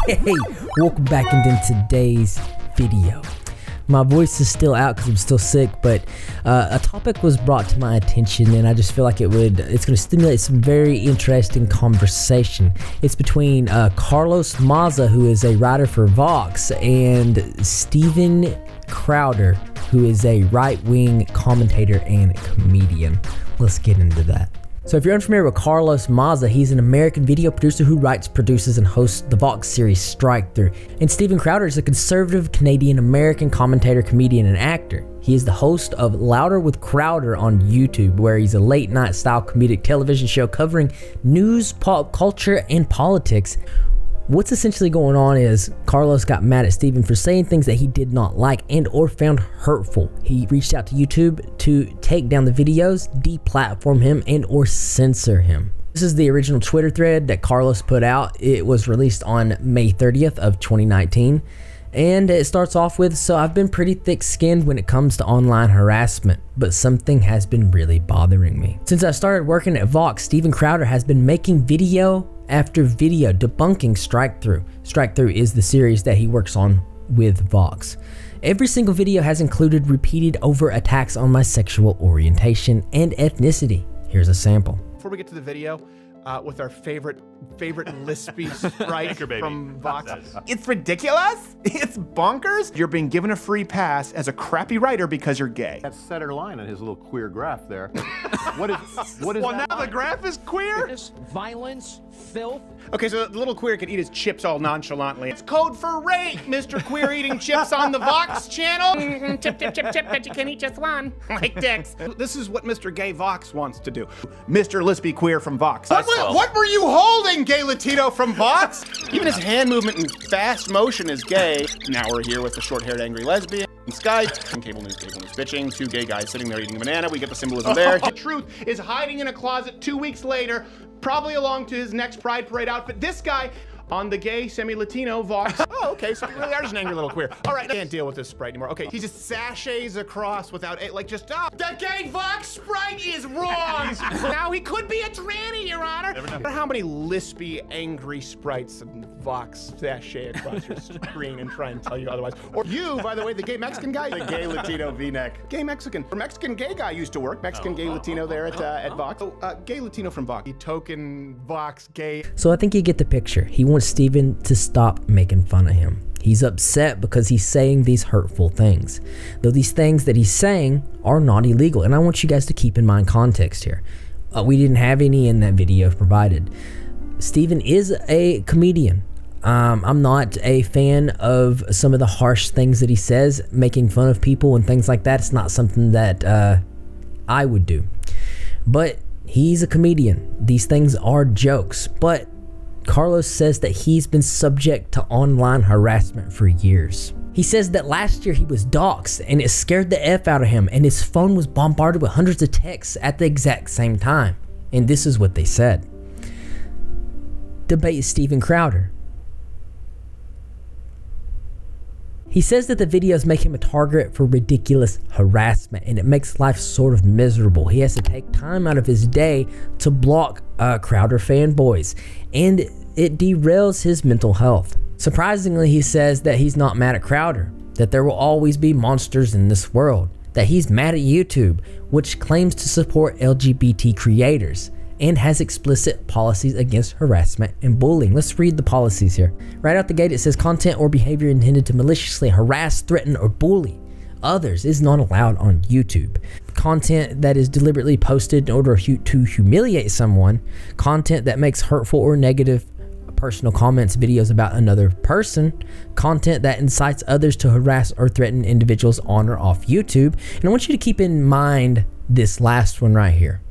Hey, welcome back into today's video. My voice is still out because I'm still sick, but a topic was brought to my attention and I just feel like it's going to stimulate some very interesting conversation. It's between Carlos Maza, who is a writer for Vox, and Steven Crowder, who is a right-wing commentator and comedian. Let's get into that. So if you're unfamiliar with Carlos Maza, he's an American video producer who writes, produces, and hosts the Vox series Strike Through. And Steven Crowder is a conservative Canadian-American commentator, comedian, and actor. He is the host of Louder with Crowder on YouTube, where he's a late-night style comedic television show covering news, pop culture, and politics. What's essentially going on is Carlos got mad at Steven for saying things that he did not like and or found hurtful. He reached out to YouTube to take down the videos, deplatform him, and or censor him. This is the original Twitter thread that Carlos put out. It was released on May 30th of 2019. And it starts off with, so I've been pretty thick-skinned when it comes to online harassment, but something has been really bothering me. Since I started working at Vox, Steven Crowder has been making video after video debunking Strike Through. Strike Through is the series that he works on with Vox. Every single video has included repeated overt attacks on my sexual orientation and ethnicity. Here's a sample. Before we get to the video, with our favorite lispy sprite from Vox. It's ridiculous. It's bonkers. You're being given a free pass as a crappy writer because you're gay. That's center line on his little queer graph there. What is well, that now line? the graph is queer? Violence, filth. Okay, so the little queer can eat his chips all nonchalantly. It's code for rape, Mr. Queer eating chips on the Vox channel. Chip, chip, chip, chip, but you can eat just one. Like dicks. This is what Mr. Gay Vox wants to do. Mr. Lispy Queer from Vox. What were you holding, Gay Latino from Vox? Even his hand movement in fast motion is gay. Now we're here with the short-haired angry lesbian. Skype and cable news bitching. Two gay guys sitting there eating a banana. We get the symbolism there. The truth is hiding in a closet 2 weeks later, probably along to his next Pride Parade outfit. This guy on the gay semi-Latino Vox. Oh, okay, so you really are just an angry little queer. All right, I can't deal with this Sprite anymore. Okay, he just sachets across without, like, just, oh, the gay Vox Sprite is wrong. Now he could be a tranny, Your Honor. How many lispy, angry Sprites and Vox sachet across your screen and try and tell you otherwise? Or you, by the way, the gay Mexican guy, the gay Latino V-neck. Gay Mexican. Or Mexican gay guy used to work. Mexican gay Latino there at Vox. Oh, gay Latino from Vox. The token Vox gay. So I think you get the picture. He wants Steven to stop making fun of him. He's upset because he's saying these hurtful things. Though these things that he's saying are not illegal. And I want you guys to keep in mind context here. We didn't have any in that video provided. Steven is a comedian. I'm not a fan of some of the harsh things that he says, making fun of people and things like that. It's not something that I would do. But he's a comedian. These things are jokes. But Carlos says that he's been subject to online harassment for years. He says that last year he was doxxed and it scared the F out of him, and his phone was bombarded with hundreds of texts at the exact same time. And this is what they said. Debate Steven Crowder. He says that the videos make him a target for ridiculous harassment and it makes life sort of miserable. He has to take time out of his day to block Crowder fanboys, and it derails his mental health. Surprisingly, he says that he's not mad at Crowder, that there will always be monsters in this world, that he's mad at YouTube, which claims to support LGBT creators and has explicit policies against harassment and bullying. Let's read the policies here. Right out the gate, it says content or behavior intended to maliciously harass, threaten, or bully others is not allowed on YouTube. Content that is deliberately posted in order to humiliate someone, content that makes hurtful or negative personal comments, videos about another person, content that incites others to harass or threaten individuals on or off YouTube. And I want you to keep in mind this last one right here.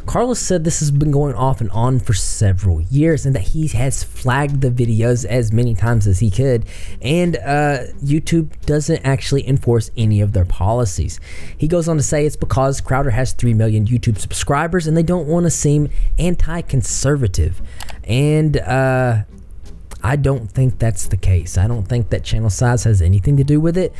Carlos said this has been going off and on for several years and that he has flagged the videos as many times as he could, and YouTube doesn't actually enforce any of their policies. He goes on to say it's because Crowder has 3 million YouTube subscribers and they don't want to seem anti-conservative, and I don't think that's the case. I don't think that channel size has anything to do with it,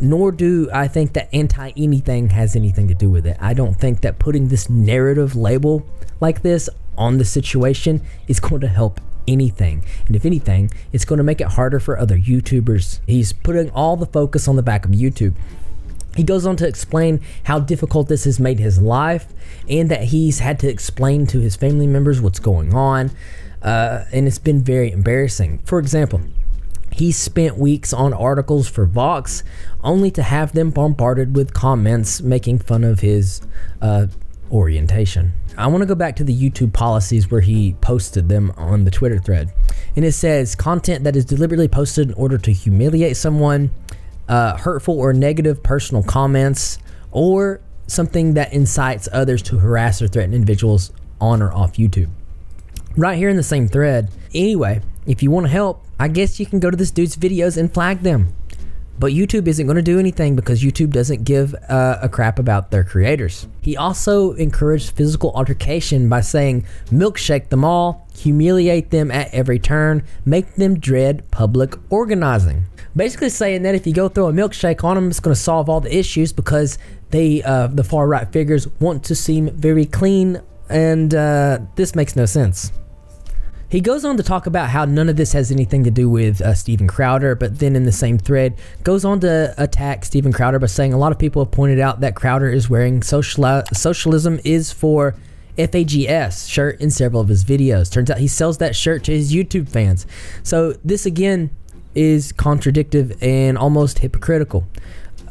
nor do I think that anti-anything has anything to do with it. I don't think that putting this narrative label like this on the situation is going to help anything. And if anything, it's going to make it harder for other YouTubers. He's putting all the focus on the back of YouTube. He goes on to explain how difficult this has made his life, and that he's had to explain to his family members what's going on, and it's been very embarrassing. For example, he spent weeks on articles for Vox only to have them bombarded with comments making fun of his orientation. I want to go back to the YouTube policies where he posted them on the Twitter thread, and it says content that is deliberately posted in order to humiliate someone, hurtful or negative personal comments, or something that incites others to harass or threaten individuals on or off YouTube. Right here in the same thread. Anyway, if you want to help, I guess you can go to this dude's videos and flag them. But YouTube isn't going to do anything because YouTube doesn't give a crap about their creators. He also encouraged physical altercation by saying, milkshake them all, humiliate them at every turn, make them dread public organizing. Basically saying that if you go throw a milkshake on them, it's going to solve all the issues because they, the far right figures, want to seem very clean, and this makes no sense. He goes on to talk about how none of this has anything to do with Steven Crowder, but then in the same thread goes on to attack Steven Crowder by saying a lot of people have pointed out that Crowder is wearing socialism is for FAGS shirt in several of his videos. Turns out he sells that shirt to his YouTube fans. So this again is contradictory and almost hypocritical.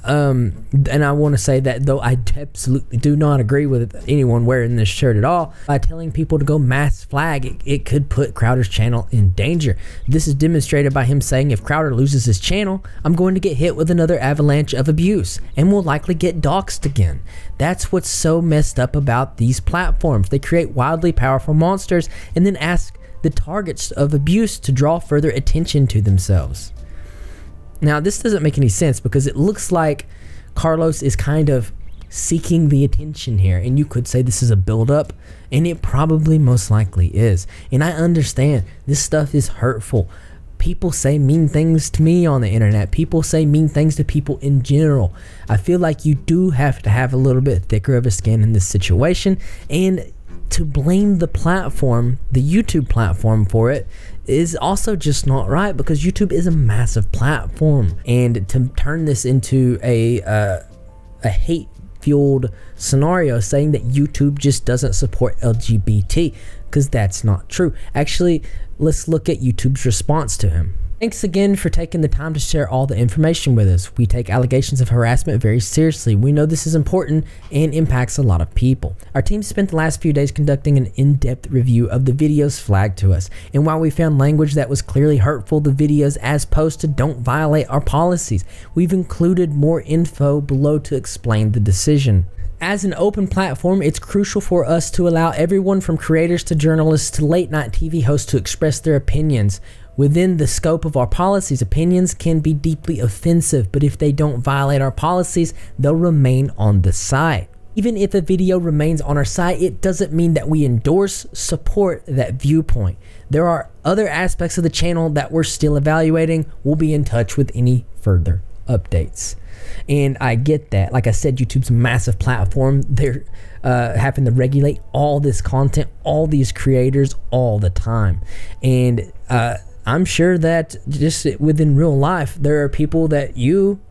And I want to say that though I absolutely do not agree with anyone wearing this shirt at all, by telling people to go mass flag, it could put Crowder's channel in danger. This is demonstrated by him saying, if Crowder loses his channel, I'm going to get hit with another avalanche of abuse and will likely get doxxed again. That's what's so messed up about these platforms. They create wildly powerful monsters and then ask the targets of abuse to draw further attention to themselves. Now, this doesn't make any sense because it looks like Carlos is kind of seeking the attention here, and you could say this is a build-up, and it probably most likely is. And I understand this stuff is hurtful. People say mean things to me on the internet. People say mean things to people in general. I feel like you do have to have a little bit thicker of a skin in this situation, and to blame the platform, the YouTube platform, for it is also just not right, because YouTube is a massive platform, and to turn this into a hate-fueled scenario saying that YouTube just doesn't support LGBT, because that's not true. Actually, let's look at YouTube's response to him. Thanks again for taking the time to share all the information with us. We take allegations of harassment very seriously. We know this is important and impacts a lot of people. Our team spent the last few days conducting an in-depth review of the videos flagged to us, and while we found language that was clearly hurtful, the videos as posted don't violate our policies. We've included more info below to explain the decision. As an open platform, it's crucial for us to allow everyone from creators to journalists to late-night TV hosts to express their opinions. Within the scope of our policies, opinions can be deeply offensive, but if they don't violate our policies, they'll remain on the site. Even if a video remains on our site, it doesn't mean that we endorse, support that viewpoint. There are other aspects of the channel that we're still evaluating. We'll be in touch with any further updates. And I get that. Like I said, YouTube's a massive platform. They're having to regulate all this content, all these creators all the time. And I'm sure that just within real life, there are people that you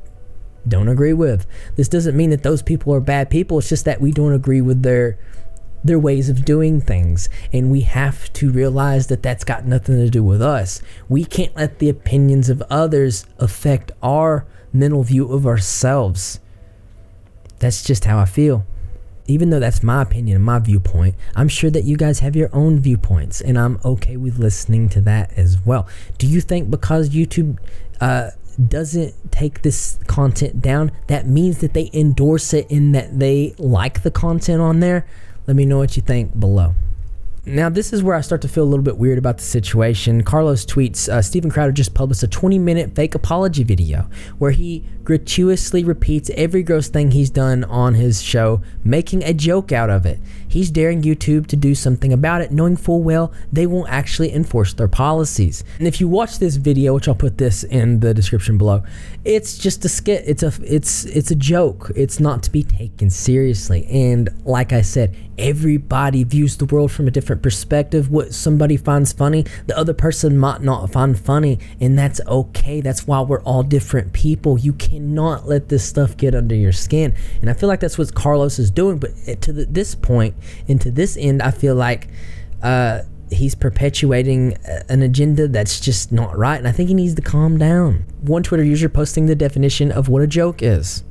don't agree with. This doesn't mean that those people are bad people. It's just that we don't agree with their ways of doing things. And we have to realize that that's got nothing to do with us. We can't let the opinions of others affect our mental view of ourselves. That's just how I feel. Even though that's my opinion and my viewpoint, I'm sure that you guys have your own viewpoints, and I'm okay with listening to that as well. Do you think because YouTube doesn't take this content down, that means that they endorse it and that they like the content on there? Let me know what you think below. Now, this is where I start to feel a little bit weird about the situation. Carlos tweets, Steven Crowder just published a 20-minute fake apology video where he gratuitously repeats every gross thing he's done on his show, making a joke out of it. He's daring YouTube to do something about it, knowing full well they won't actually enforce their policies. And if you watch this video, which I'll put this in the description below, it's just a skit. It's a joke. It's not to be taken seriously. And like I said, everybody views the world from a different different perspective. What somebody finds funny, the other person might not find funny, and that's okay. That's why we're all different people. You cannot let this stuff get under your skin, and I feel like that's what Carlos is doing. But to this point and to this end, I feel like he's perpetuating an agenda that's just not right, and I think he needs to calm down. One Twitter user posting the definition of what a joke is.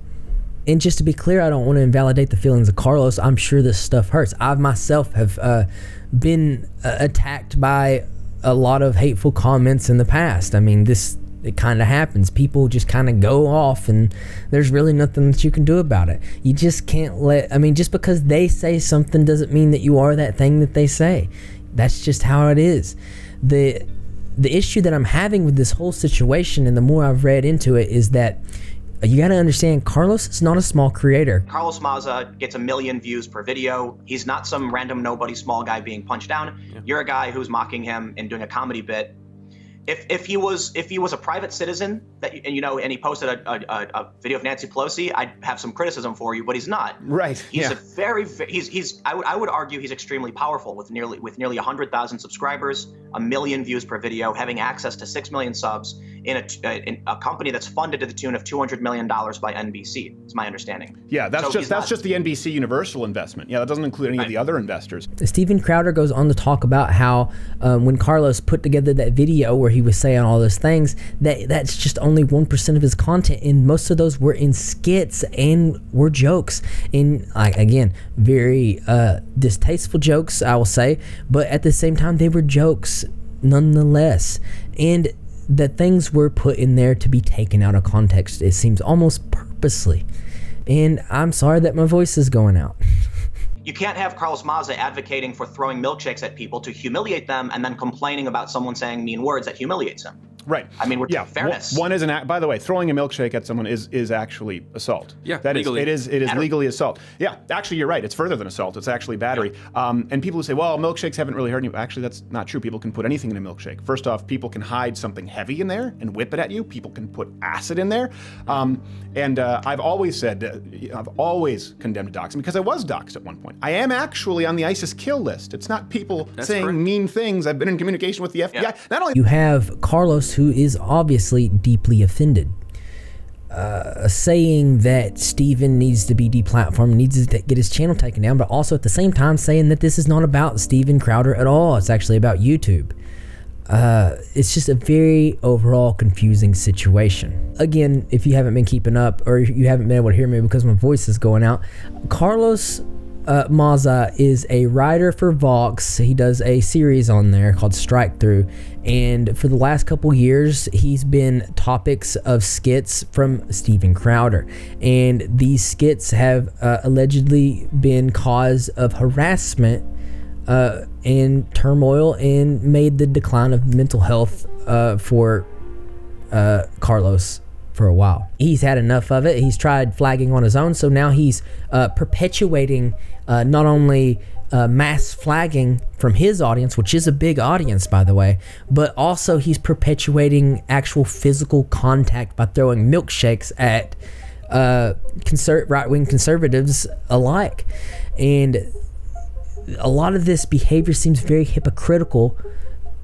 And just to be clear, I don't want to invalidate the feelings of Carlos. I'm sure this stuff hurts. I myself have been attacked by a lot of hateful comments in the past. I mean, it kind of happens. People just kind of go off, and there's really nothing that you can do about it. You just can't just because they say something doesn't mean that you are that thing that they say. That's just how it is. The issue that I'm having with this whole situation, and the more I've read into it, is that you got to understand, Carlos is not a small creator. Carlos Maza gets 1 million views per video. He's not some random nobody small guy being punched down. Yeah. You're a guy who's mocking him and doing a comedy bit. If he was a private citizen and he posted a video of Nancy Pelosi, I'd have some criticism for you, but he's not. Right. He's I would argue he's extremely powerful with nearly 100,000 subscribers, 1 million views per video, having access to 6 million subs in a company that's funded to the tune of $200 million by NBC. Is my understanding. Yeah, that's just the NBC Universal investment. Yeah, that doesn't include any of the other investors. Steven Crowder goes on to talk about how when Carlos put together that video where he was saying all those things, that's just only 1% of his content, and most of those were in skits and were jokes, and again, very distasteful jokes, I will say, but at the same time they were jokes nonetheless, and the things were put in there to be taken out of context, it seems, almost purposely, and I'm sorry that my voice is going out. You can't have Carlos Maza advocating for throwing milkshakes at people to humiliate them and then complaining about someone saying mean words that humiliates him. Right. I mean, fairness. One is by the way, throwing a milkshake at someone is actually assault. Yeah, that legally. It is legally assault. Yeah, actually, you're right. It's further than assault. It's actually battery. Yeah. And people who say, well, milkshakes haven't really hurt you. Actually, that's not true. People can put anything in a milkshake. First off, people can hide something heavy in there and whip it at you. People can put acid in there. I've always said, I've always condemned doxing because I was doxed at one point. I am actually on the ISIS kill list. It's not people saying correct. Mean things. I've been in communication with the FBI. Yeah. Not only you have Carlos, who is obviously deeply offended, saying that Steven needs to be deplatformed, needs to get his channel taken down, but also at the same time saying that this is not about Steven Crowder at all. It's actually about YouTube. It's just a very overall confusing situation. Again, if you haven't been keeping up or you haven't been able to hear me because my voice is going out, Carlos Maza is a writer for Vox. He does a series on there called Strike Through, and for the last couple years he's been topics of skits from Steven Crowder, and these skits have allegedly been cause of harassment and turmoil and made the decline of mental health for Carlos for a while. He's had enough of it. He's tried flagging on his own, so now he's perpetuating not only mass flagging from his audience, which is a big audience by the way, but also he's perpetuating actual physical contact by throwing milkshakes at right-wing conservatives alike. And a lot of this behavior seems very hypocritical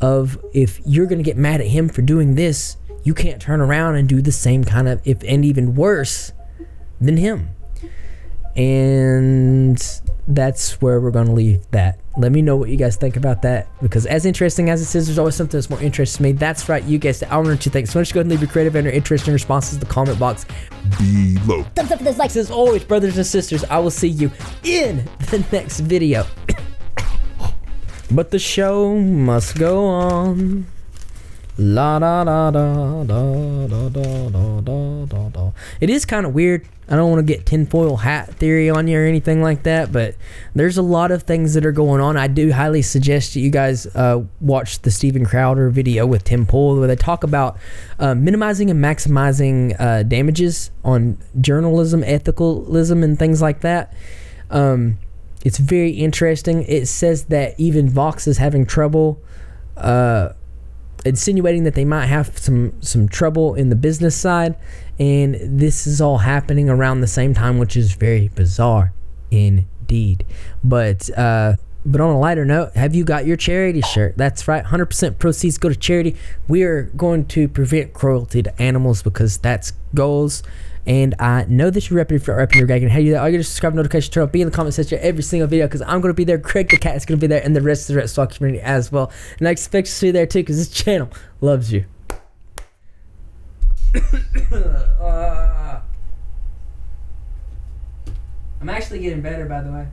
of, if you're going to get mad at him for doing this, you can't turn around and do the same kind of, and even worse than him. And that's where we're going to leave that. Let me know what you guys think about that, because as interesting as this is, there's always something that's more interesting to me. That's right, you guys. I want you to think. So why don't you go ahead and leave your creative and interesting responses in the comment box below. Thumbs up for those likes. As always, brothers and sisters, I will see you in the next video. But the show must go on. La da da da da da da da da da. It is kind of weird. I don't want to get tinfoil hat theory on you or anything like that, but there's a lot of things that are going on. I do highly suggest that you guys watch the Steven Crowder video with Tim Pool, where they talk about minimizing and maximizing damages on journalism, ethicalism, and things like that. It's very interesting. It says that even Vox is having trouble insinuating that they might have some trouble in the business side, and this is all happening around the same time, which is very bizarre indeed. But But on a lighter note, have you got your charity shirt? That's right, 100% proceeds go to charity. We are going to prevent cruelty to animals because that's goals. And I know that you're repping your dragon. How do you do that? All you gotta subscribe, notification, turn on, be in the comment section every single video because I'm gonna be there. Craig the cat is gonna be there, and the rest of the Red Sox community as well. And I expect to see you there too because this channel loves you. I'm actually getting better, by the way.